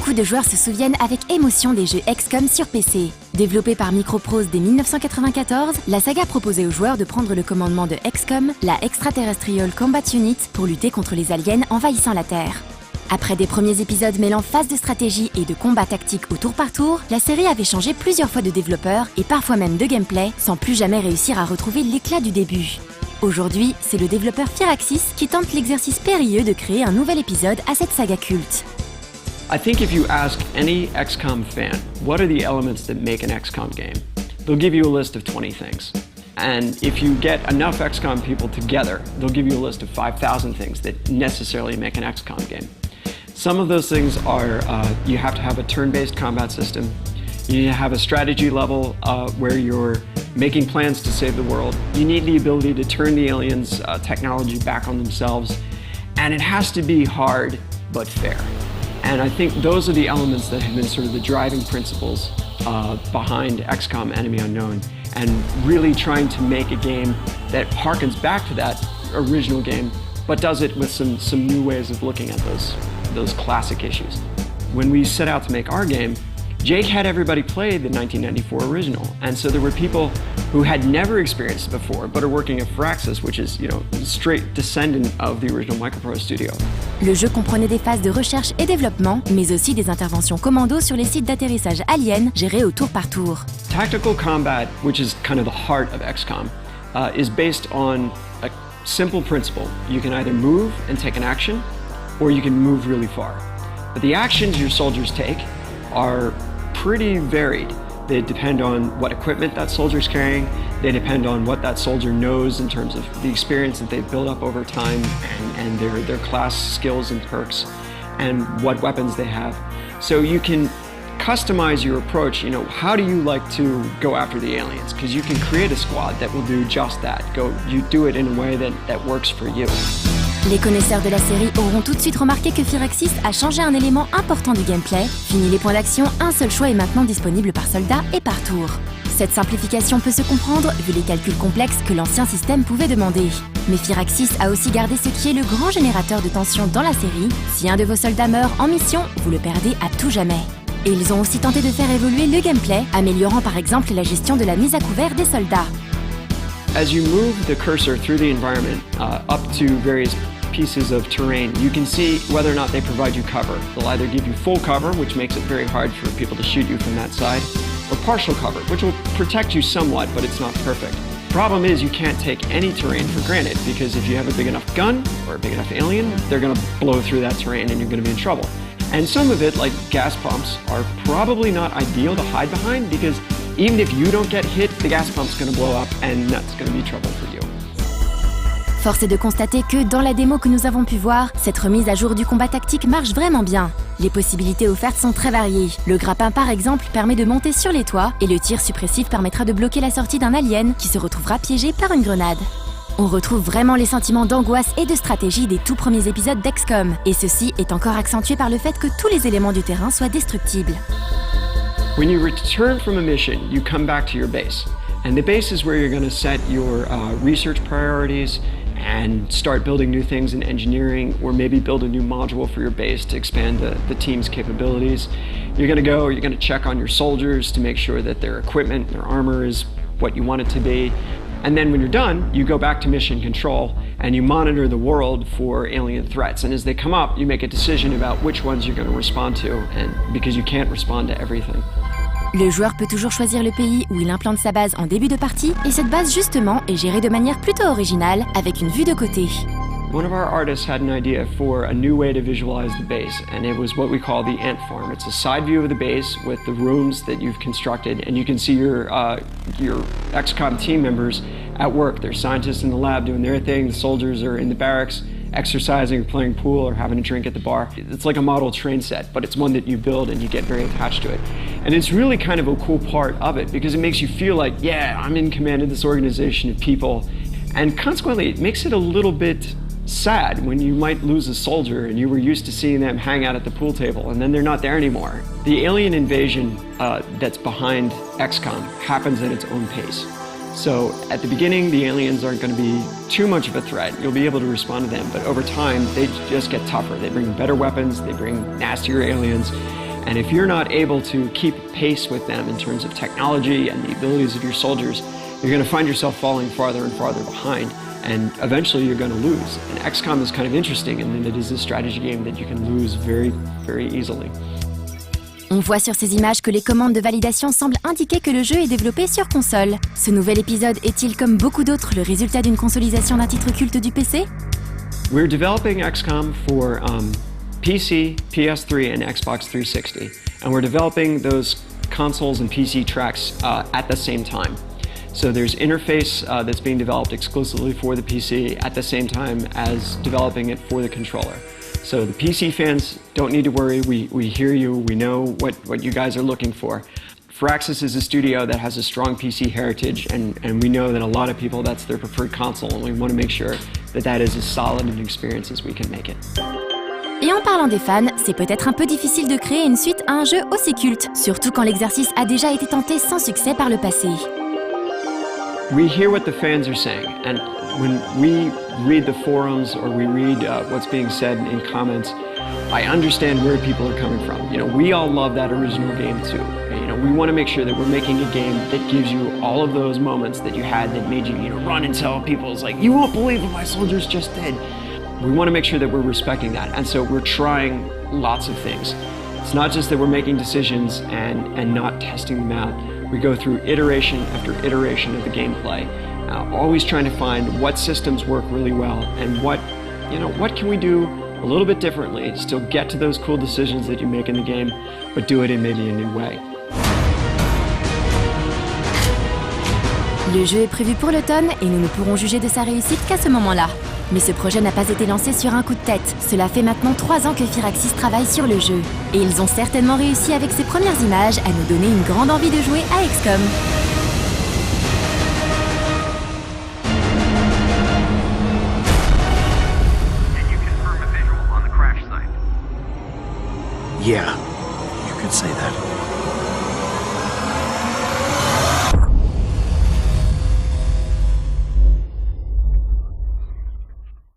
Beaucoup de joueurs se souviennent avec émotion des jeux XCOM sur PC. Développé par Microprose dès 1994, la saga proposait aux joueurs de prendre le commandement de XCOM, la Extraterrestrial Combat Unit, pour lutter contre les aliens envahissant la Terre. Après des premiers épisodes mêlant phase de stratégie et de combat tactique au tour par tour, la série avait changé plusieurs fois de développeur et parfois même de gameplay, sans plus jamais réussir à retrouver l'éclat du début. Aujourd'hui, c'est le développeur Firaxis qui tente l'exercice périlleux de créer un nouvel épisode à cette saga culte. I think if you ask any XCOM fan, what are the elements that make an XCOM game? They'll give you a list of 20 things. And if you get enough XCOM people together, they'll give you a list of 5,000 things that necessarily make an XCOM game. Some of those things are you have to have a turn-based combat system. You need to have a strategy level where you're making plans to save the world. You need the ability to turn the aliens' technology back on themselves. And it has to be hard but fair. And I think those are the elements that have been sort of the driving principles behind XCOM Enemy Unknown, and really trying to make a game that harkens back to that original game, but does it with some new ways of looking at those classic issues. When we set out to make our game, Jake had everybody play the 1994 original, and so there were people who had never experienced it before, but are working at Firaxis, which is, straight descendant of the original Microprose studio. Le jeu comprenait des phases de recherche et développement, mais aussi des interventions commando sur les sites d'atterrissage aliens gérés au tour par tour. Tactical combat, which is kind of the heart of XCOM, is based on a simple principle. You can either move and take an action, or you can move really far. But the actions your soldiers take are pretty varied. They depend on what equipment that soldier's carrying. They depend on what that soldier knows in terms of the experience that they've built up over time and their class skills and perks and what weapons they have. So you can customize your approach. How do you like to go after the aliens? Because you can create a squad that will do just that. You do it in a way that works for you. Les connaisseurs de la série auront tout de suite remarqué que Firaxis a changé un élément important du gameplay. Fini les points d'action, un seul choix est maintenant disponible par soldat et par tour. Cette simplification peut se comprendre vu les calculs complexes que l'ancien système pouvait demander. Mais Firaxis a aussi gardé ce qui est le grand générateur de tension dans la série. Si un de vos soldats meurt en mission, vous le perdez à tout jamais. Et ils ont aussi tenté de faire évoluer le gameplay, améliorant par exemple la gestion de la mise à couvert des soldats. As you move the cursor through the environment up to various pieces of terrain, you can see whether or not they provide you cover. They'll either give you full cover, which makes it very hard for people to shoot you from that side, or partial cover, which will protect you somewhat, but it's not perfect. Problem is, you can't take any terrain for granted, because if you have a big enough gun or a big enough alien, they're going to blow through that terrain and you're going to be in trouble. And some of it, like gas pumps, are probably not ideal to hide behind, because even if you don't get hit, the gas pump's going to blow up and that's going to be trouble for you. Force est de constater que, dans la démo que nous avons pu voir, cette remise à jour du combat tactique marche vraiment bien. Les possibilités offertes sont très variées. Le grappin par exemple permet de monter sur les toits, et le tir suppressif permettra de bloquer la sortie d'un alien qui se retrouvera piégé par une grenade. On retrouve vraiment les sentiments d'angoisse et de stratégie des tout premiers épisodes d'XCOM, et ceci est encore accentué par le fait que tous les éléments du terrain soient destructibles. When you return from a mission, you come back to your base. And the base is where you're going to set your research priorities, and start building new things in engineering, or maybe build a new module for your base to expand the team's capabilities. You're going to check on your soldiers to make sure that their equipment, their armor is what you want it to be. And then when you're done, you go back to mission control and you monitor the world for alien threats. And as they come up, you make a decision about which ones you're going to respond to, and because you can't respond to everything. Le joueur peut toujours choisir le pays où il implante sa base en début de partie, et cette base justement est gérée de manière plutôt originale, avec une vue de côté. One of our artists had an idea for a new way to visualize the base, and it was what we call the ant farm. It's a side view of the base with the rooms that you've constructed, and you can see your XCOM team members at work. They're scientists in the lab doing their thing, the soldiers are in the barracks exercising or playing pool or having a drink at the bar. It's like a model train set, but it's one that you build and you get very attached to it. And it's really kind of a cool part of it because it makes you feel like, yeah, I'm in command of this organization of people. And consequently, it makes it a little bit sad when you might lose a soldier and you were used to seeing them hang out at the pool table and then they're not there anymore. The alien invasion that's behind XCOM happens at its own pace. So at the beginning, the aliens aren't going to be too much of a threat. You'll be able to respond to them, but over time, they just get tougher. They bring better weapons, they bring nastier aliens, And if you're not able to keep pace with them in terms of technology and the abilities of your soldiers, you're going to find yourself falling farther and farther behind, and eventually you're going to lose. And XCOM is kind of interesting in that it is a strategy game that you can lose very, very easily. On voit sur ces images que les commandes de validation semblent indiquer que le jeu est développé sur console. Ce nouvel épisode est-il, comme beaucoup d'autres, le résultat d'une consolisation d'un titre culte du PC? We're developing XCOM for PC, PS3, and Xbox 360. And we're developing those consoles and PC tracks at the same time. So there's interface that's being developed exclusively for the PC at the same time as developing it for the controller. So the PC fans don't need to worry, we hear you, we know what you guys are looking for. Firaxis is a studio that has a strong PC heritage, and we know that a lot of people, that's their preferred console, and we want to make sure that that is as solid an experience as we can make it. Et en parlant des fans, c'est peut-être un peu difficile de créer une suite à un jeu aussi culte, surtout quand l'exercice a déjà été tenté sans succès par le passé. We hear what the fans are saying, and when we read the forums or we read what's being said in comments, I understand where people are coming from. You know, we all love that original game too. You know, we want to make sure that we're making a game that gives you all of those moments that you had that made you, run and tell people, it's like, you won't believe what my soldiers just did. We want to make sure that we're respecting that, and so we're trying lots of things. It's not just that we're making decisions and not testing them out. We go through iteration after iteration of the gameplay, always trying to find what systems work really well and what can we do a little bit differently to still get to those cool decisions that you make in the game, but do it in maybe a new way. Le jeu est prévu pour l'automne et nous ne pourrons juger de sa réussite qu'à ce moment-là. Mais ce projet n'a pas été lancé sur un coup de tête. Cela fait maintenant 3 ans que Firaxis travaille sur le jeu. Et ils ont certainement réussi avec ces premières images à nous donner une grande envie de jouer à XCOM.